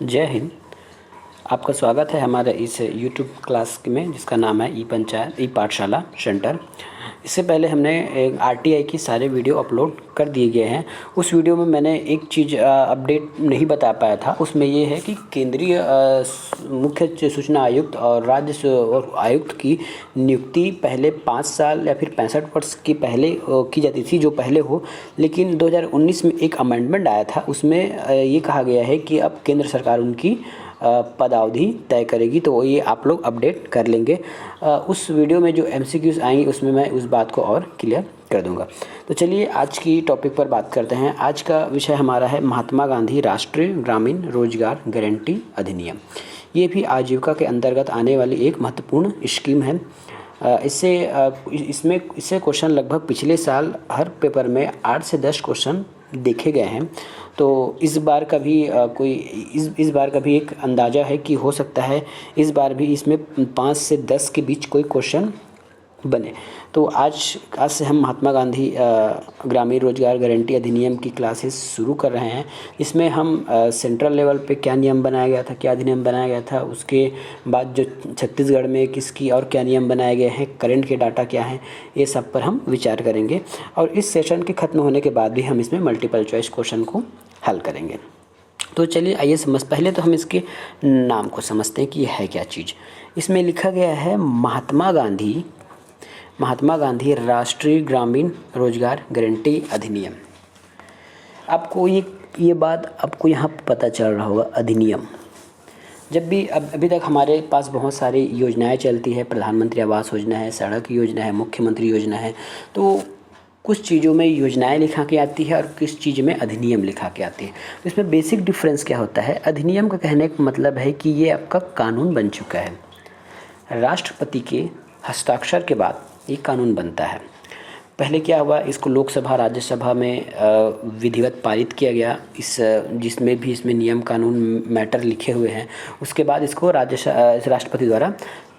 जय हिंद। आपका स्वागत है हमारे इस यूट्यूब क्लास में जिसका नाम है ई पंचायत ई पाठशाला सेंटर। इससे पहले हमने एक आरटीआई की सारे वीडियो अपलोड कर दिए गए हैं। उस वीडियो में मैंने एक चीज़ अपडेट नहीं बता पाया था, उसमें ये है कि केंद्रीय मुख्य सूचना आयुक्त और राज्य और आयुक्त की नियुक्ति पहले 5 साल या फिर 65 वर्ष की पहले की जाती थी, जो पहले हो। लेकिन 2019 में एक अमेंडमेंट आया था, उसमें ये कहा गया है कि अब केंद्र सरकार उनकी पदावधि तय करेगी, तो ये आप लोग अपडेट कर लेंगे। उस वीडियो में जो एमसीक्यूज़ आएंगे उसमें मैं उस बात को और क्लियर कर दूंगा। तो चलिए आज की टॉपिक पर बात करते हैं। आज का विषय हमारा है महात्मा गांधी राष्ट्रीय ग्रामीण रोजगार गारंटी अधिनियम। ये भी आजीविका के अंतर्गत आने वाली एक महत्वपूर्ण स्कीम है। इससे क्वेश्चन लगभग पिछले साल हर पेपर में 8 से 10 क्वेश्चन देखे गए हैं। तो इस बार का भी इस बार का भी एक अंदाज़ा है कि हो सकता है इस बार भी इसमें 5 से 10 के बीच कोई क्वेश्चन बने। तो आज से हम महात्मा गांधी ग्रामीण रोजगार गारंटी अधिनियम की क्लासेस शुरू कर रहे हैं। इसमें हम सेंट्रल लेवल पे क्या नियम बनाया गया था, क्या अधिनियम बनाया गया था, उसके बाद जो छत्तीसगढ़ में किसकी और क्या नियम बनाए गए हैं, करंट के डाटा क्या हैं, ये सब पर हम विचार करेंगे। और इस सेशन के ख़त्म होने के बाद भी हम इसमें मल्टीपल चॉइस क्वेश्चन को हल करेंगे। तो चलिए आइए पहले तो हम इसके नाम को समझते हैं कि यह है क्या चीज़। इसमें लिखा गया है महात्मा गांधी राष्ट्रीय ग्रामीण रोजगार गारंटी अधिनियम। आपको ये बात आपको यहाँ पता चल रहा होगा, अधिनियम। जब भी अभी तक हमारे पास बहुत सारी योजनाएं चलती है, प्रधानमंत्री आवास योजना है, सड़क योजना है, मुख्यमंत्री योजना है। तो कुछ चीज़ों में योजनाएं लिखा के आती है और किस चीज़ में अधिनियम लिखा के आती है। तो इसमें बेसिक डिफरेंस क्या होता है? अधिनियम का कहने का मतलब है कि ये आपका कानून बन चुका है। राष्ट्रपति के हस्ताक्षर के बाद ये कानून बनता है। पहले क्या हुआ, इसको लोकसभा राज्यसभा में विधिवत पारित किया गया, जिसमें नियम कानून मैटर लिखे हुए हैं। उसके बाद इसको राष्ट्रपति द्वारा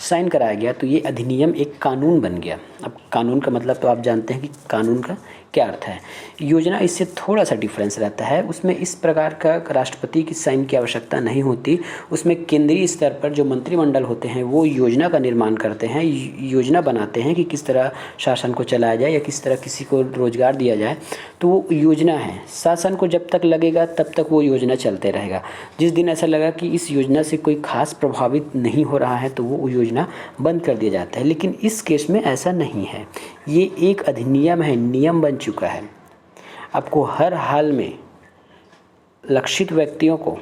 साइन कराया गया, तो ये अधिनियम एक कानून बन गया। अब कानून का मतलब तो आप जानते हैं कि कानून का क्या अर्थ है। योजना इससे थोड़ा सा डिफरेंस रहता है, उसमें इस प्रकार का राष्ट्रपति की साइन की आवश्यकता नहीं होती। उसमें केंद्रीय स्तर पर जो मंत्रिमंडल होते हैं वो योजना का निर्माण करते हैं, योजना बनाते हैं कि किस तरह शासन को चलाया जाए या किस तरह किसी को रोजगार दिया जाए। तो वो योजना है, शासन को जब तक लगेगा तब तक वो योजना चलते रहेगा। जिस दिन ऐसा लगा कि इस योजना से कोई खास प्रभावित नहीं हो रहा है तो वो योजना बंद कर दिया जाता है। लेकिन इस केस में ऐसा नहीं है, ये एक अधिनियम है, नियम बन चुका है। आपको हर हाल में लक्षित व्यक्तियों को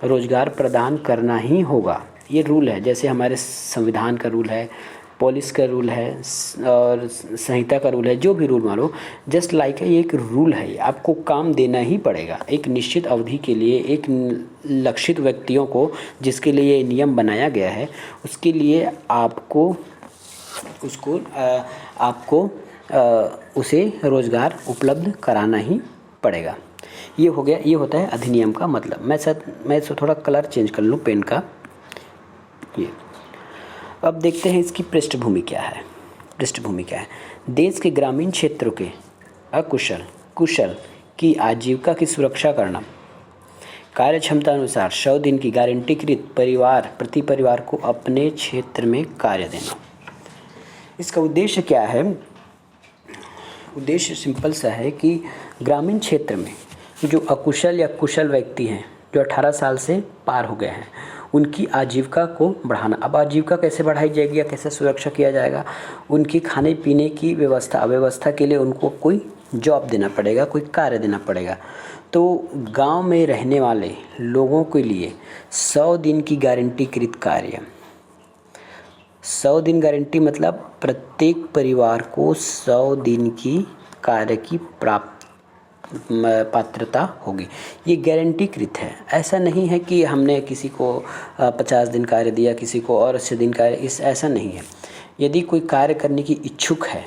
रोजगार प्रदान करना ही होगा, ये रूल है। जैसे हमारे संविधान का रूल है, पुलिस का रूल है और संहिता का रूल है, जो भी रूल मानो, जस्ट लाइक ये एक रूल है। आपको काम देना ही पड़ेगा एक निश्चित अवधि के लिए, एक लक्षित व्यक्तियों को जिसके लिए ये नियम बनाया गया है, उसके लिए आपको उसे रोज़गार उपलब्ध कराना ही पड़ेगा। ये हो गया, ये होता है अधिनियम का मतलब। मैं इसको थोड़ा कलर चेंज कर लूँ पेन का। ये अब देखते हैं इसकी पृष्ठभूमि क्या है। देश के ग्रामीण क्षेत्रों के कुशल की आजीविका की सुरक्षा करना, कार्य क्षमता अनुसार 100 दिन की गारंटीकृत प्रति परिवार को अपने क्षेत्र में कार्य देना। इसका उद्देश्य क्या है? उद्देश्य सिंपल सा है कि ग्रामीण क्षेत्र में जो अकुशल या कुशल व्यक्ति हैं, जो 18 साल से पार हो गए हैं, उनकी आजीविका को बढ़ाना। अब आजीविका कैसे बढ़ाई जाएगी या कैसे सुरक्षा किया जाएगा? उनकी खाने पीने की व्यवस्था के लिए उनको कोई जॉब देना पड़ेगा, कोई कार्य देना पड़ेगा। तो गांव में रहने वाले लोगों के लिए 100 दिन की गारंटीकृत कार्य। 100 दिन गारंटी मतलब प्रत्येक परिवार को 100 दिन की कार्य की पात्रता होगी। ये गारंटीकृत है, ऐसा नहीं है कि हमने किसी को 50 दिन कार्य दिया, किसी को और 80 दिन कार्य, ऐसा नहीं है। यदि कोई कार्य करने की इच्छुक है,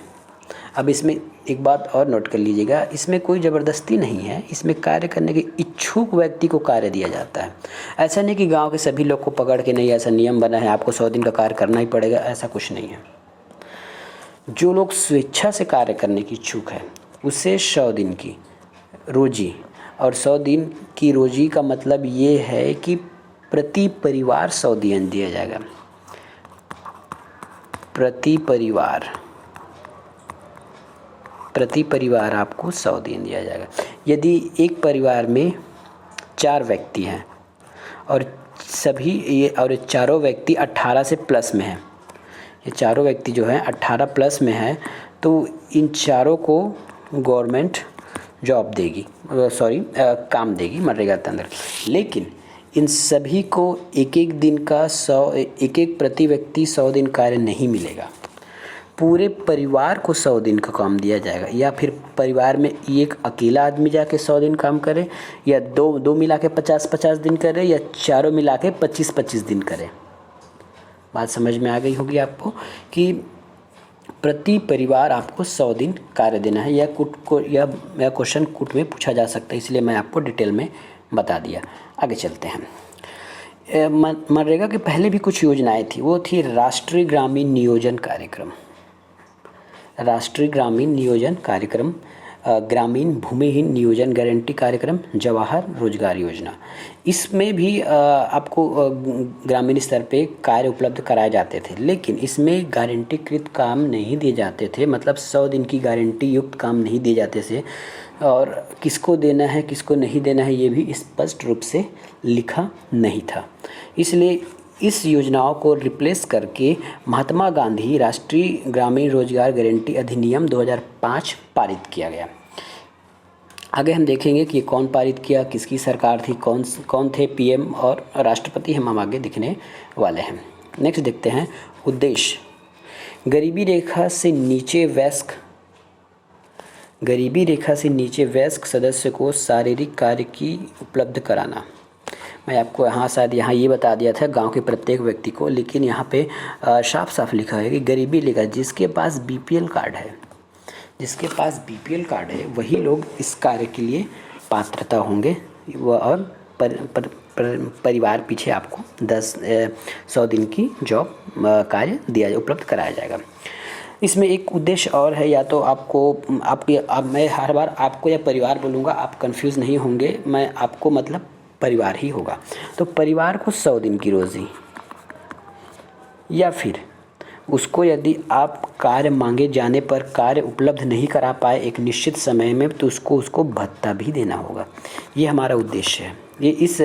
अब इसमें एक बात और नोट कर लीजिएगा, इसमें कोई ज़बरदस्ती नहीं है, इसमें कार्य करने के इच्छुक व्यक्ति को कार्य दिया जाता है। ऐसा नहीं कि गांव के सभी लोग को पकड़ के नहीं, ऐसा नियम बना है आपको 100 दिन का कार्य करना ही पड़ेगा, ऐसा कुछ नहीं है। जो लोग स्वेच्छा से कार्य करने की इच्छुक है उसे 100 दिन की रोजी, और 100 दिन की रोजी का मतलब ये है कि प्रति परिवार 100 दिया जाएगा। प्रति परिवार आपको 100 दिया जाएगा। यदि एक परिवार में 4 व्यक्ति हैं और चारों व्यक्ति 18 से प्लस में हैं, ये चारों व्यक्ति जो हैं 18 प्लस में हैं, तो इन चारों को गवर्नमेंट जॉब देगी, काम देगी मनरेगा के अंदर। लेकिन इन सभी को एक प्रति व्यक्ति 100 दिन कार्य नहीं मिलेगा। पूरे परिवार को 100 दिन का काम दिया जाएगा, या फिर परिवार में एक अकेला आदमी जाके 100 दिन काम करे, या दो मिला के 50-50 दिन करे, या चारों मिला के 25-25 दिन करे। बात समझ में आ गई होगी आपको कि प्रति परिवार आपको 100 दिन कार्य देना है। यह क्वेश्चन कुट में पूछा जा सकता है, इसलिए मैं आपको डिटेल में बता दिया। आगे चलते हैं। मनरेगा के पहले भी कुछ योजनाएं थी, वो थी राष्ट्रीय ग्रामीण नियोजन कार्यक्रम, राष्ट्रीय ग्रामीण नियोजन कार्यक्रम, ग्रामीण भूमिहीन नियोजन गारंटी कार्यक्रम, जवाहर रोजगार योजना। इसमें भी आपको ग्रामीण स्तर पे कार्य उपलब्ध कराए जाते थे, लेकिन इसमें गारंटीकृत काम नहीं दिए जाते थे, मतलब 100 दिन की गारंटी युक्त काम नहीं दिए जाते थे, और किसको देना है किसको नहीं देना है ये भी स्पष्ट रूप से लिखा नहीं था। इसलिए इस योजनाओं को रिप्लेस करके महात्मा गांधी राष्ट्रीय ग्रामीण रोजगार गारंटी अधिनियम 2005 पारित किया गया। आगे हम देखेंगे कि कौन पारित किया, किसकी सरकार थी, कौन थे पीएम और राष्ट्रपति, हम आगे दिखने वाले हैं। नेक्स्ट देखते हैं उद्देश्य। गरीबी रेखा से नीचे वयस्क सदस्य को शारीरिक कार्य की उपलब्ध कराना। मैं आपको यहाँ ये बता दिया था गांव के प्रत्येक व्यक्ति को, लेकिन यहाँ पे साफ लिखा है कि गरीबी रेखा जिसके पास बीपीएल कार्ड है वही लोग इस कार्य के लिए पात्रता होंगे, और परिवार पीछे आपको 100 दिन की जॉब कार्य उपलब्ध कराया जाएगा। इसमें एक उद्देश्य और है, या तो मैं हर बार आपको या परिवार बोलूँगा, आप कंफ्यूज नहीं होंगे, मैं आपको मतलब परिवार ही होगा। तो परिवार को 100 दिन की रोज़ी, या फिर उसको यदि आप कार्य मांगे जाने पर कार्य उपलब्ध नहीं करा पाए एक निश्चित समय में, तो उसको भत्ता भी देना होगा। ये हमारा उद्देश्य है, ये इस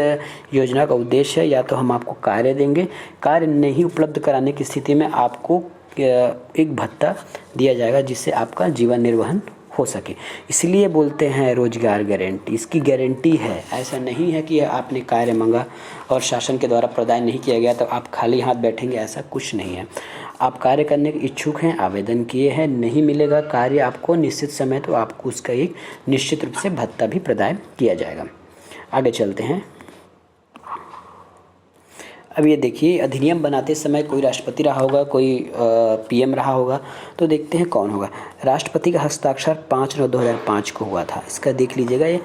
योजना का उद्देश्य है। या तो हम आपको कार्य देंगे, कार्य नहीं उपलब्ध कराने की स्थिति में आपको एक भत्ता दिया जाएगा जिससे आपका जीवन निर्वहन हो सके। इसलिए बोलते हैं रोजगार गारंटी, इसकी गारंटी है। ऐसा नहीं है कि आपने कार्य मांगा और शासन के द्वारा प्रदान नहीं किया गया तो आप खाली हाथ बैठेंगे, ऐसा कुछ नहीं है। आप कार्य करने के इच्छुक हैं, आवेदन किए हैं, नहीं मिलेगा कार्य आपको निश्चित समय, तो आपको उसका एक निश्चित रूप से भत्ता भी प्रदान किया जाएगा। आगे चलते हैं। अब ये देखिए, अधिनियम बनाते समय कोई राष्ट्रपति रहा होगा, कोई पीएम रहा होगा, तो देखते हैं कौन होगा। राष्ट्रपति का हस्ताक्षर 5/9/2005 को हुआ था। इसका देख लीजिएगा, ये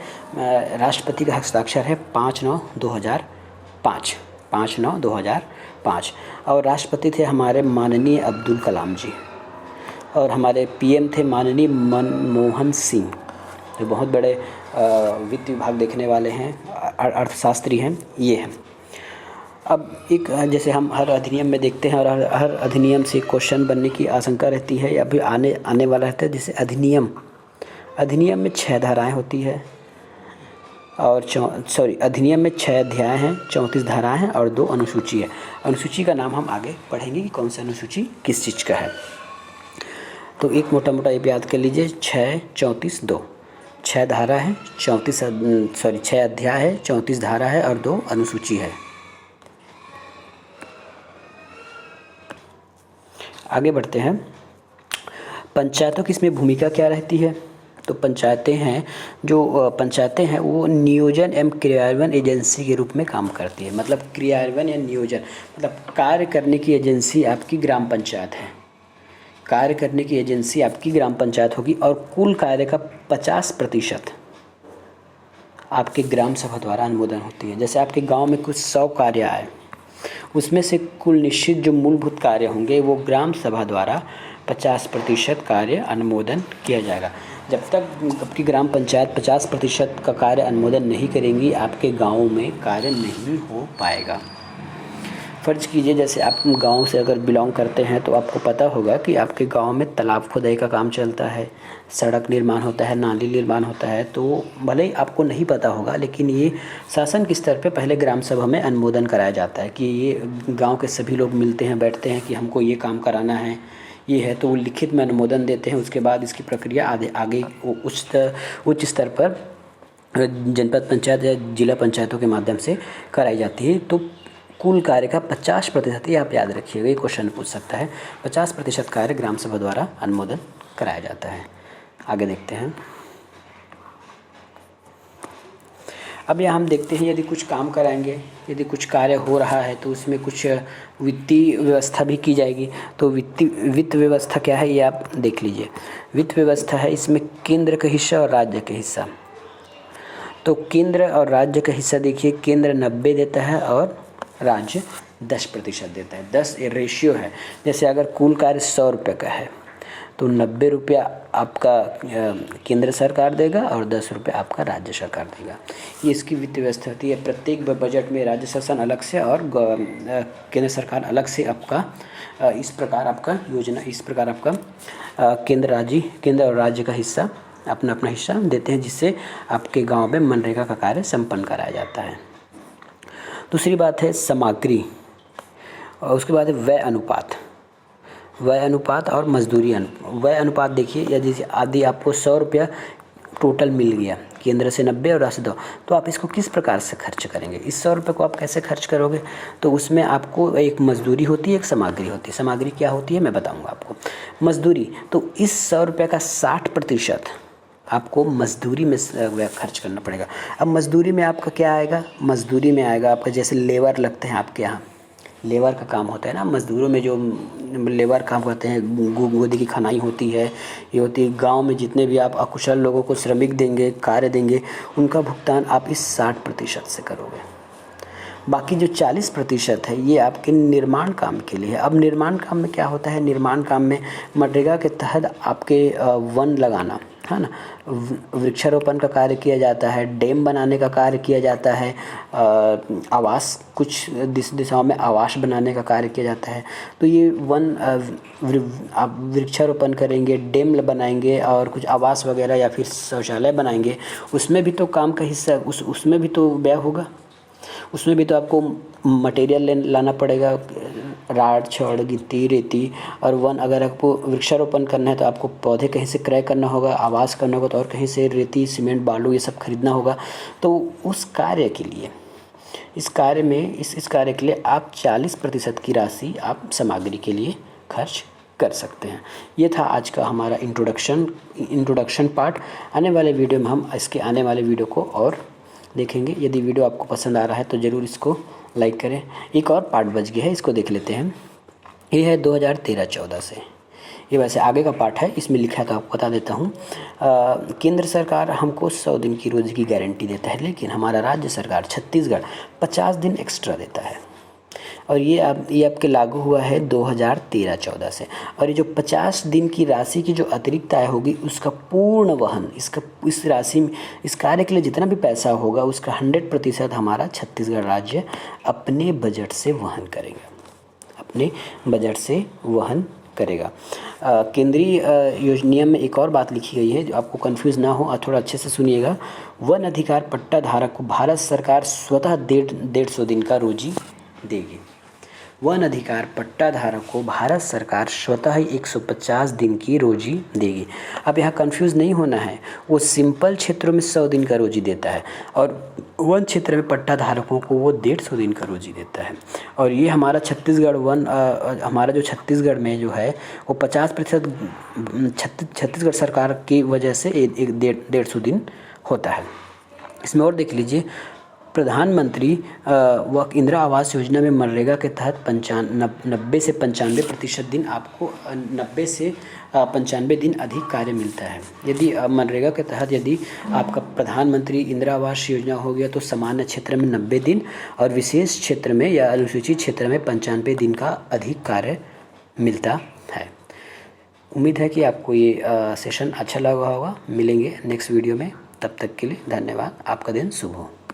राष्ट्रपति का हस्ताक्षर है 5/9/2005, 5/9/2005। और राष्ट्रपति थे हमारे माननीय अब्दुल कलाम जी, और हमारे पीएम थे माननीय मनमोहन सिंह, जो बहुत बड़े वित्त विभाग देखने वाले हैं, अर्थशास्त्री हैं, ये हैं। अब एक जैसे हम हर अधिनियम में देखते हैं, और हर अधिनियम से क्वेश्चन बनने की आशंका रहती है या फिर आने वाला रहता है। जैसे अधिनियम में 6 धाराएं होती है, और अधिनियम में 6 अध्याय हैं, 34 धाराएं हैं और 2 अनुसूची है। अनुसूची का नाम हम आगे पढ़ेंगे कि कौन सा अनुसूची किस चीज़ का है। तो एक मोटा ये याद कर लीजिए, 6, 34, 2, 6 धारा है, 6 अध्याय है, 34 धारा है और 2 अनुसूची है। आगे बढ़ते हैं। पंचायतों की इसमें भूमिका क्या रहती है? तो पंचायतें हैं वो नियोजन एवं क्रियान्वयन एजेंसी के रूप में काम करती है। मतलब क्रियान्वयन या नियोजन, मतलब कार्य करने की एजेंसी आपकी ग्राम पंचायत है। कार्य करने की एजेंसी आपकी ग्राम पंचायत होगी, और कुल कार्य का 50% आपके ग्राम सभा द्वारा अनुमोदन होती है। जैसे आपके गांव में कुछ 100 कार्य आए, उसमें से कुल निश्चित जो मूलभूत कार्य होंगे वो ग्राम सभा द्वारा 50% कार्य अनुमोदन किया जाएगा। जब तक आपकी ग्राम पंचायत 50% का कार्य अनुमोदन नहीं करेंगी, आपके गाँव में कार्य नहीं हो पाएगा। फ़र्ज़ कीजिए जैसे आप गांव से अगर बिलोंग करते हैं तो आपको पता होगा कि आपके गांव में तालाब खुदाई का काम चलता है, सड़क निर्माण होता है, नाली निर्माण होता है। तो भले ही आपको नहीं पता होगा, लेकिन ये शासन के स्तर पे पहले ग्राम सभा में अनुमोदन कराया जाता है कि ये गाँव के सभी लोग मिलते हैं, बैठते हैं कि हमको ये काम कराना है, ये है, तो वो लिखित में अनुमोदन देते हैं। उसके बाद इसकी प्रक्रिया आगे उच्च स्तर पर जनपद पंचायत या जिला पंचायतों के माध्यम से कराई जाती है। तो कुल कार्य का 50%, ये आप याद रखिएगा, ये क्वेश्चन पूछ सकता है, 50% कार्य ग्राम सभा द्वारा अनुमोदन कराया जाता है। आगे देखते हैं। अब यहाँ हम देखते हैं यदि कुछ काम कराएंगे, यदि कुछ कार्य हो रहा है तो उसमें कुछ वित्तीय व्यवस्था भी की जाएगी। तो वित्त व्यवस्था क्या है ये आप देख लीजिए। वित्त व्यवस्था है, इसमें केंद्र का हिस्सा और राज्य का हिस्सा। तो केंद्र और राज्य का हिस्सा देखिए, केंद्र 90 देता है और राज्य 10% देता है। 10 रेशियो है। जैसे अगर कुल कार्य 100 रुपये का है तो 90 रुपया आपका केंद्र सरकार देगा और 10 रुपये आपका राज्य सरकार देगा। ये इसकी वित्तीय व्यवस्था होती है। प्रत्येक बजट में राज्य शासन अलग से और केंद्र सरकार अलग से आपका इस प्रकार आपका केंद्र और राज्य का हिस्सा अपना अपना हिस्सा देते हैं, जिससे आपके गांव में मनरेगा का कार्य संपन्न कराया जाता है। दूसरी बात है सामग्री, और उसके बाद है व्यय अनुपात और मजदूरी व्यय अनुपात। देखिए यदि आदि आपको 100 रुपया टोटल मिल गया, केंद्र से 90 और राज्य 2, तो आप इसको किस प्रकार से खर्च करेंगे? इस 100 रुपये को आप कैसे खर्च करोगे? तो उसमें आपको एक मजदूरी होती है, एक सामग्री होती है। सामग्री क्या होती है मैं बताऊंगा आपको। मजदूरी, तो इस 100 रुपये का 60% आपको मजदूरी में खर्च करना पड़ेगा। अब मजदूरी में आपका क्या आएगा? मजदूरी में आएगा आपका, जैसे लेबर लगते हैं आपके यहाँ, लेबर का काम होता है ना, मजदूरों में जो लेबर काम करते हैं, गोदी की खनाई होती है, ये होती है। गांव में जितने भी आप अकुशल लोगों को श्रमिक देंगे, कार्य देंगे, उनका भुगतान आप इस 60% से करोगे। बाकी जो 40% है ये आपके निर्माण काम के लिए है। अब निर्माण काम में क्या होता है? निर्माण काम में मनरेगा के तहत आपके वन लगाना है ना, वृक्षारोपण का कार्य किया जाता है, डैम बनाने का कार्य किया जाता है, आवास कुछ दिशाओं में आवास बनाने का कार्य किया जाता है। तो ये आप वृक्षारोपण करेंगे, डैम बनाएंगे और कुछ आवास वगैरह या फिर शौचालय बनाएंगे, उसमें भी तो काम का हिस्सा उसमें भी तो व्यय होगा। उसमें भी तो आपको मटेरियल लाना पड़ेगा, राड छड़ गिट्टी रेती। और वन अगर आपको वृक्षारोपण करना है तो आपको पौधे कहीं से क्रय करना होगा, आवास करना होगा, तो और कहीं से रेती सीमेंट बालू ये सब खरीदना होगा। तो उस कार्य के लिए इस कार्य के लिए आप 40% की राशि आप सामग्री के लिए खर्च कर सकते हैं। ये था आज का हमारा इंट्रोडक्शन पार्ट। आने वाले वीडियो में हम इसके आने वाले वीडियो को और देखेंगे। यदि वीडियो आपको पसंद आ रहा है तो ज़रूर इसको लाइक करें। एक और पार्ट बच गया है, इसको देख लेते हैं। ये है 2013-14 से, ये वैसे आगे का पार्ट है, इसमें लिखा है तो आपको बता देता हूँ। केंद्र सरकार हमको 100 दिन की रोज़ी की गारंटी देता है, लेकिन हमारा राज्य सरकार छत्तीसगढ़ 50 दिन एक्स्ट्रा देता है। और ये आपके लागू हुआ है 2013-14 से। और ये जो 50 दिन की राशि की जो अतिरिक्त आय होगी उसका पूर्ण वहन, इस राशि में इस कार्य के लिए जितना भी पैसा होगा उसका 100% हमारा छत्तीसगढ़ राज्य अपने बजट से वहन करेगा। केंद्रीय नियम में एक और बात लिखी गई है जो आपको कंफ्यूज ना हो और थोड़ा अच्छे से सुनिएगा। वन अधिकार पट्टा धारक को भारत सरकार स्वतः 150 दिन का रोजी देगी। वन अधिकार पट्टा धारक को भारत सरकार स्वतः ही 150 दिन की रोजी देगी। अब यहाँ कंफ्यूज नहीं होना है, वो सिंपल क्षेत्रों में 100 दिन का रोजी देता है और वन क्षेत्र में पट्टा धारकों को वो 150 दिन का रोजी देता है। और ये हमारा हमारा जो छत्तीसगढ़ में जो है वो 50% छत्तीसगढ़ सरकार की वजह से 150 दिन होता है। इसमें और देख लीजिए, प्रधानमंत्री व इंदिरा आवास योजना में मनरेगा के तहत 90 से 95% दिन आपको 90 से 95 दिन अधिक कार्य मिलता है। यदि मनरेगा के तहत यदि आपका प्रधानमंत्री इंदिरा आवास योजना हो गया तो सामान्य क्षेत्र में 90 दिन और विशेष क्षेत्र में या अनुसूचित क्षेत्र में 95 दिन का अधिक कार्य मिलता है। उम्मीद है कि आपको ये सेशन अच्छा लगा होगा। मिलेंगे नेक्स्ट वीडियो में, तब तक के लिए धन्यवाद। आपका दिन शुभ हो।